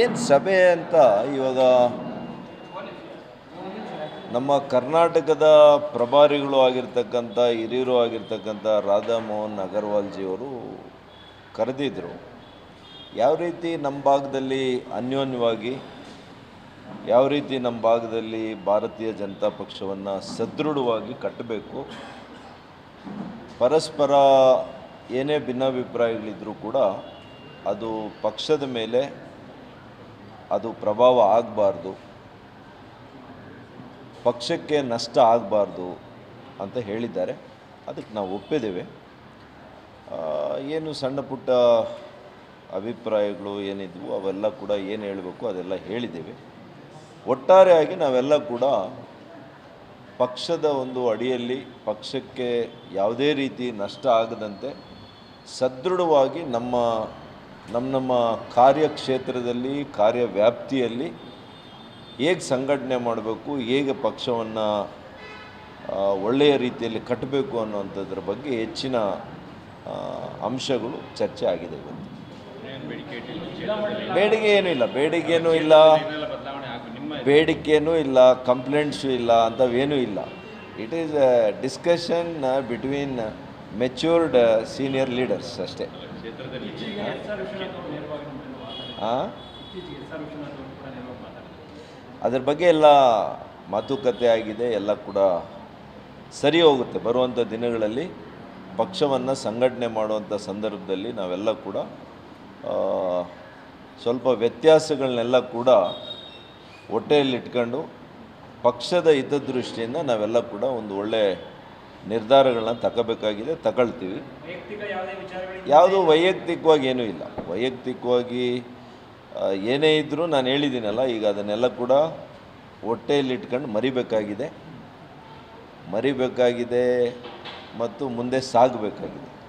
ಏನು ಸಭೆ ಅಂತ ಇವಾಗ ನಮ್ಮ ಕರ್ನಾಟಕದ ಪ್ರಭಾರಿಗಳು ಆಗಿರ್ತಕ್ಕಂಥ ಹಿರಿಯರು ಆಗಿರ್ತಕ್ಕಂಥ ರಾಧಾ ಮೋಹನ್ ಅಗರ್ವಾಲ್ಜಿಯವರು ಕರೆದಿದ್ದರು. ಯಾವ ರೀತಿ ನಮ್ಮ ಭಾಗದಲ್ಲಿ ಅನ್ಯೋನ್ಯವಾಗಿ ಯಾವ ರೀತಿ ನಮ್ಮ ಭಾಗದಲ್ಲಿ ಭಾರತೀಯ ಜನತಾ ಪಕ್ಷವನ್ನು ಸದೃಢವಾಗಿ ಕಟ್ಟಬೇಕು, ಪರಸ್ಪರ ಏನೇ ಭಿನ್ನಾಭಿಪ್ರಾಯಗಳಿದ್ದರೂ ಕೂಡ ಅದು ಪಕ್ಷದ ಮೇಲೆ ಅದು ಪ್ರಭಾವ ಆಗಬಾರ್ದು, ಪಕ್ಷಕ್ಕೆ ನಷ್ಟ ಆಗಬಾರ್ದು ಅಂತ ಹೇಳಿದ್ದಾರೆ. ಅದಕ್ಕೆ ನಾವು ಒಪ್ಪಿದ್ದೇವೆ. ಏನು ಸಣ್ಣ ಪುಟ್ಟ ಅಭಿಪ್ರಾಯಗಳು ಏನಿದ್ವು ಅವೆಲ್ಲ ಕೂಡ ಏನು ಹೇಳಬೇಕು ಅದೆಲ್ಲ ಹೇಳಿದ್ದೇವೆ. ಒಟ್ಟಾರೆಯಾಗಿ ನಾವೆಲ್ಲ ಕೂಡ ಪಕ್ಷದ ಒಂದು ಅಡಿಯಲ್ಲಿ ಪಕ್ಷಕ್ಕೆ ಯಾವುದೇ ರೀತಿ ನಷ್ಟ ಆಗದಂತೆ ಸದೃಢವಾಗಿ ನಮ್ಮ ಕಾರ್ಯಕ್ಷೇತ್ರದಲ್ಲಿ ಕಾರ್ಯವ್ಯಾಪ್ತಿಯಲ್ಲಿ ಹೇಗೆ ಸಂಘಟನೆ ಮಾಡಬೇಕು, ಹೇಗೆ ಪಕ್ಷವನ್ನು ಒಳ್ಳೆಯ ರೀತಿಯಲ್ಲಿ ಕಟ್ಟಬೇಕು ಅನ್ನುವಂಥದ್ರ ಬಗ್ಗೆ ಹೆಚ್ಚಿನ ಅಂಶಗಳು ಚರ್ಚೆ ಆಗಿದೆ. ಇವತ್ತು ಬೇಡಿಕೆಯೂ ಇಲ್ಲ, ಕಂಪ್ಲೇಂಟ್ಸು ಇಲ್ಲ, ಅಂಥವೇನೂ ಇಲ್ಲ. It is a discussion between matured senior leaders ಅಷ್ಟೇ. ಅದ್ರ ಬಗ್ಗೆ ಎಲ್ಲ ಮಾತುಕತೆ ಆಗಿದೆ, ಎಲ್ಲ ಕೂಡ ಸರಿ ಹೋಗುತ್ತೆ. ಬರುವಂಥ ದಿನಗಳಲ್ಲಿ ಪಕ್ಷವನ್ನು ಸಂಘಟನೆ ಮಾಡುವಂಥ ಸಂದರ್ಭದಲ್ಲಿ ನಾವೆಲ್ಲ ಕೂಡ ಸ್ವಲ್ಪ ವ್ಯತ್ಯಾಸಗಳನ್ನೆಲ್ಲ ಕೂಡ ಹೊಟ್ಟೆಯಲ್ಲಿಟ್ಕೊಂಡು ಪಕ್ಷದ ಹಿತದೃಷ್ಟಿಯಿಂದ ನಾವೆಲ್ಲ ಕೂಡ ಒಂದು ಒಳ್ಳೆಯ ನಿರ್ಧಾರಗಳನ್ನ ತಗೋಬೇಕಾಗಿದೆ, ತಗೊಳ್ತೀವಿ. ಯಾವುದು ವೈಯಕ್ತಿಕವಾಗಿ ಏನೂ ಇಲ್ಲ. ವೈಯಕ್ತಿಕವಾಗಿ ಏನೇ ಇದ್ದರೂ ನಾನು ಹೇಳಿದ್ದೀನಲ್ಲ, ಈಗ ಅದನ್ನೆಲ್ಲ ಕೂಡ ಹೊಟ್ಟೆಯಲ್ಲಿಟ್ಕೊಂಡು ಮರಿಬೇಕಾಗಿದೆ ಮತ್ತು ಮುಂದೆ ಸಾಗಬೇಕಾಗಿದೆ.